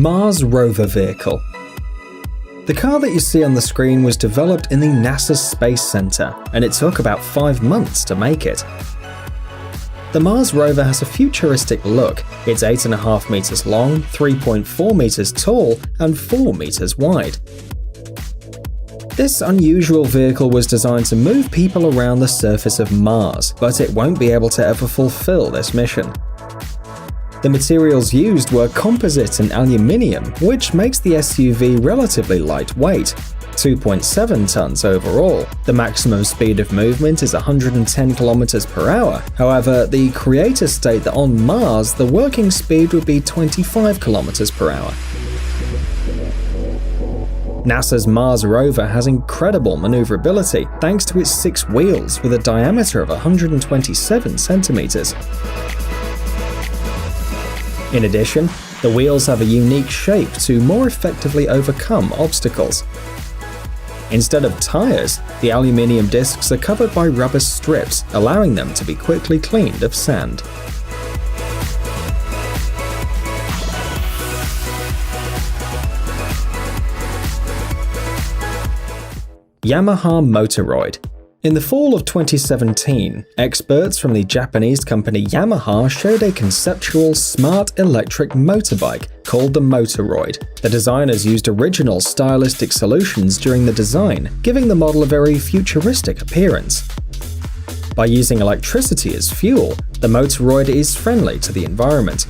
Mars Rover Vehicle. The car that you see on the screen was developed in the NASA Space Center, and it took about 5 months to make it. The Mars rover has a futuristic look. It's 8.5 meters long, 3.4 meters tall, and 4 meters wide. This unusual vehicle was designed to move people around the surface of Mars, but it won't be able to ever fulfill this mission. The materials used were composite and aluminium, which makes the SUV relatively lightweight, 2.7 tons overall. The maximum speed of movement is 110 km per hour. However, the creators state that on Mars, the working speed would be 25 km per hour. NASA's Mars rover has incredible maneuverability thanks to its 6 wheels with a diameter of 127 centimeters. In addition, the wheels have a unique shape to more effectively overcome obstacles. Instead of tires, the aluminium discs are covered by rubber strips, allowing them to be quickly cleaned of sand. Yamaha Motoroid. In the fall of 2017, experts from the Japanese company Yamaha showed a conceptual smart electric motorbike called the Motoroid. The designers used original stylistic solutions during the design, giving the model a very futuristic appearance. By using electricity as fuel, the Motoroid is friendly to the environment.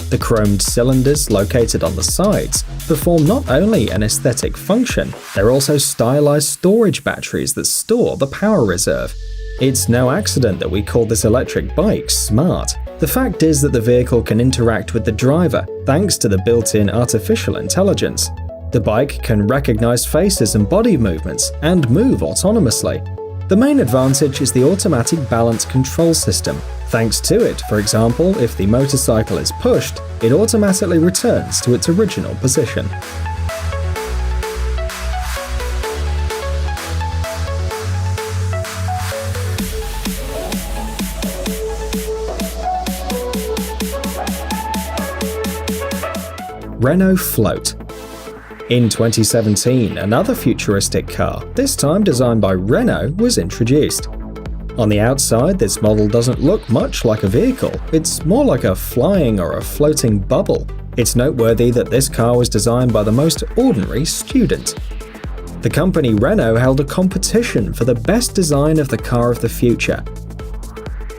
The chromed cylinders located on the sides perform not only an aesthetic function, they're also stylized storage batteries that store the power reserve. It's no accident that we call this electric bike smart. The fact is that the vehicle can interact with the driver thanks to the built-in artificial intelligence. The bike can recognize faces and body movements and move autonomously. The main advantage is the automatic balance control system. Thanks to it, for example, if the motorcycle is pushed, it automatically returns to its original position. Renault Float. In 2017, another futuristic car, this time designed by Renault, was introduced. On the outside, this model doesn't look much like a vehicle, it's more like a flying or a floating bubble. It's noteworthy that this car was designed by the most ordinary student. The company Renault held a competition for the best design of the car of the future,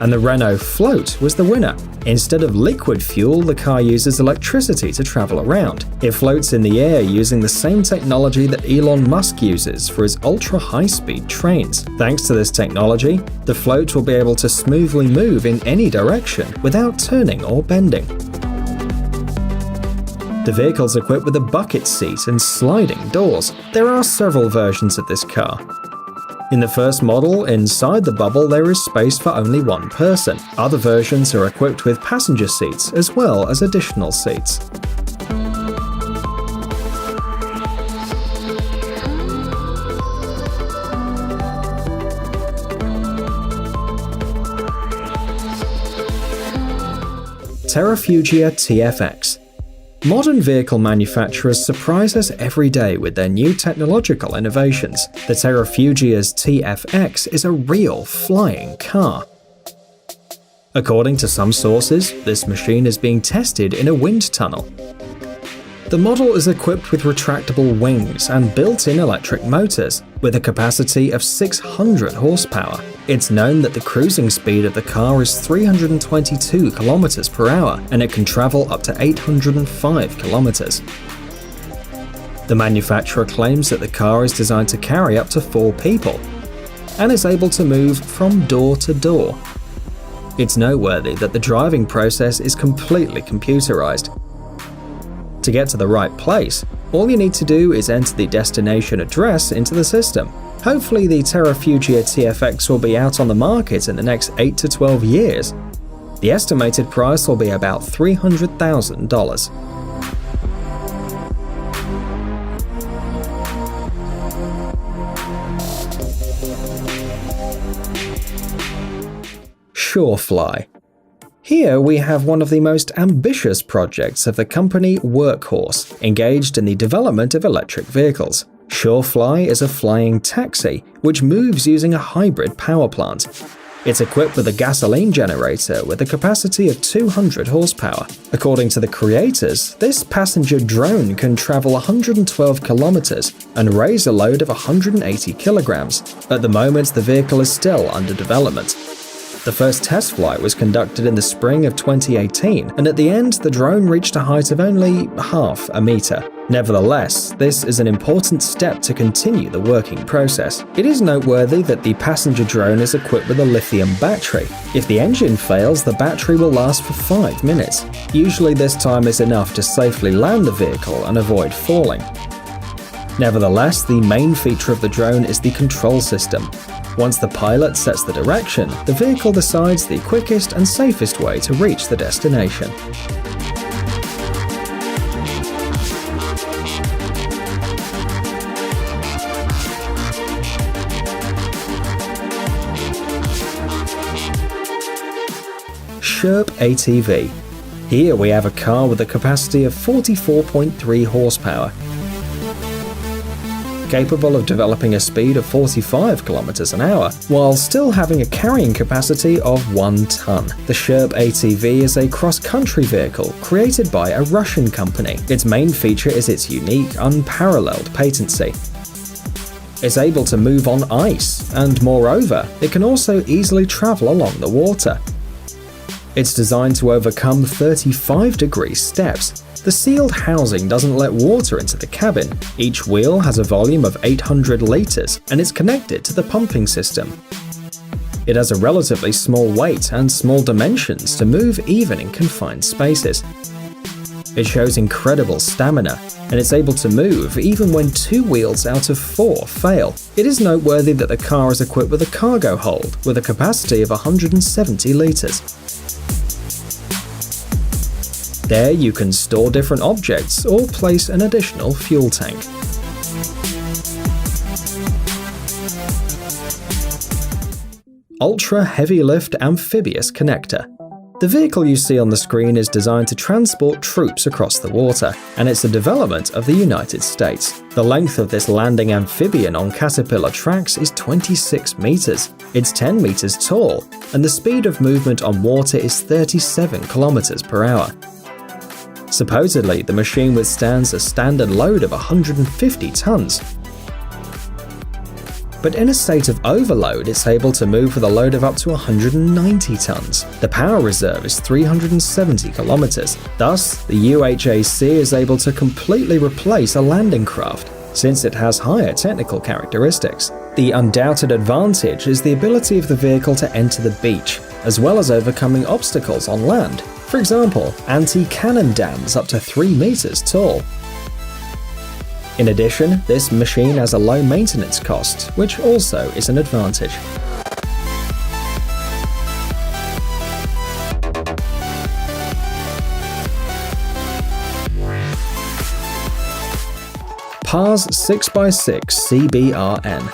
and the Renault Float was the winner. Instead of liquid fuel, the car uses electricity to travel around. It floats in the air using the same technology that Elon Musk uses for his ultra-high-speed trains. Thanks to this technology, the float will be able to smoothly move in any direction without turning or bending. The vehicle's equipped with a bucket seat and sliding doors. There are several versions of this car. In the first model, inside the bubble there is space for only one person. Other versions are equipped with passenger seats as well as additional seats. Terrafugia TFX. Modern vehicle manufacturers surprise us every day with their new technological innovations. The Terrafugia's TFX is a real flying car. According to some sources, this machine is being tested in a wind tunnel. The model is equipped with retractable wings and built-in electric motors, with a capacity of 600 horsepower. It's known that the cruising speed of the car is 322 km per hour, and it can travel up to 805 kilometers. The manufacturer claims that the car is designed to carry up to 4 people, and is able to move from door to door. It's noteworthy that the driving process is completely computerized. To get to the right place, all you need to do is enter the destination address into the system. Hopefully the Terrafugia TFX will be out on the market in the next 8 to 12 years. The estimated price will be about $300,000. Shorefly. Here we have one of the most ambitious projects of the company Workhorse, engaged in the development of electric vehicles. Surefly is a flying taxi, which moves using a hybrid power plant. It's equipped with a gasoline generator with a capacity of 200 horsepower. According to the creators, this passenger drone can travel 112 kilometers and raise a load of 180 kilograms. At the moment, the vehicle is still under development. The first test flight was conducted in the spring of 2018, and at the end, the drone reached a height of only half a meter. Nevertheless, this is an important step to continue the working process. It is noteworthy that the passenger drone is equipped with a lithium battery. If the engine fails, the battery will last for 5 minutes. Usually this time is enough to safely land the vehicle and avoid falling. Nevertheless, the main feature of the drone is the control system. Once the pilot sets the direction, the vehicle decides the quickest and safest way to reach the destination. Sherp ATV. Here we have a car with a capacity of 44.3 horsepower, capable of developing a speed of 45 km an hour, while still having a carrying capacity of 1 ton. The Sherp ATV is a cross-country vehicle created by a Russian company. Its main feature is its unique, unparalleled patency. It's able to move on ice, and moreover, it can also easily travel along the water. It's designed to overcome 35-degree steps. The sealed housing doesn't let water into the cabin. Each wheel has a volume of 800 liters and is connected to the pumping system. It has a relatively small weight and small dimensions to move even in confined spaces. It shows incredible stamina, and it's able to move even when 2 wheels out of 4 fail. It is noteworthy that the car is equipped with a cargo hold with a capacity of 170 liters. There you can store different objects or place an additional fuel tank. Ultra Heavy Lift Amphibious Connector. The vehicle you see on the screen is designed to transport troops across the water, and it's a development of the United States. The length of this landing amphibian on Caterpillar tracks is 26 meters. It's 10 meters tall, and the speed of movement on water is 37 kilometers per hour. Supposedly, the machine withstands a standard load of 150 tons. But in a state of overload, it's able to move with a load of up to 190 tons. The power reserve is 370 kilometers. Thus, the UHAC is able to completely replace a landing craft, since it has higher technical characteristics. The undoubted advantage is the ability of the vehicle to enter the beach, as well as overcoming obstacles on land. For example, anti-cannon dams up to 3 meters tall. In addition, this machine has a low maintenance cost, which also is an advantage. PARS 6x6 CBRN.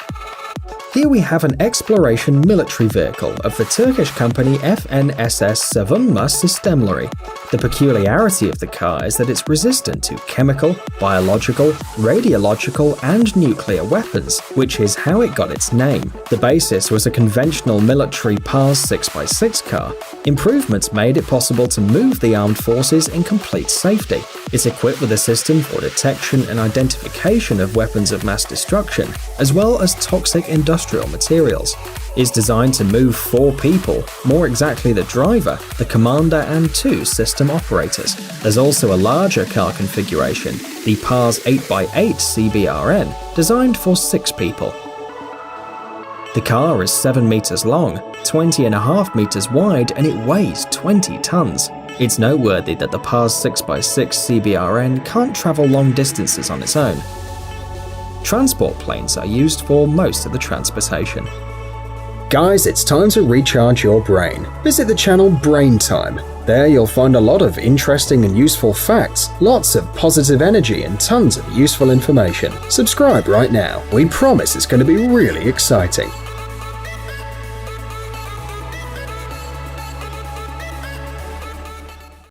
Here we have an exploration military vehicle of the Turkish company FNSS Savunma Sistemleri. The peculiarity of the car is that it's resistant to chemical, biological, radiological, and nuclear weapons, which is how it got its name. The basis was a conventional military PARS 6x6 car. Improvements made it possible to move the armed forces in complete safety. It's equipped with a system for detection and identification of weapons of mass destruction, as well as toxic industrial materials. It's designed to move 4 people, more exactly the driver, the commander, and 2 system operators. There's also a larger car configuration, the PARS 8x8 CBRN, designed for 6 people. The car is 7 meters long, 20.5 meters wide, and it weighs 20 tons. It's noteworthy that the PARS 6x6 CBRN can't travel long distances on its own. Transport planes are used for most of the transportation. Guys, it's time to recharge your brain. Visit the channel Brain Time. There you'll find a lot of interesting and useful facts, lots of positive energy, and tons of useful information. Subscribe right now. We promise it's going to be really exciting.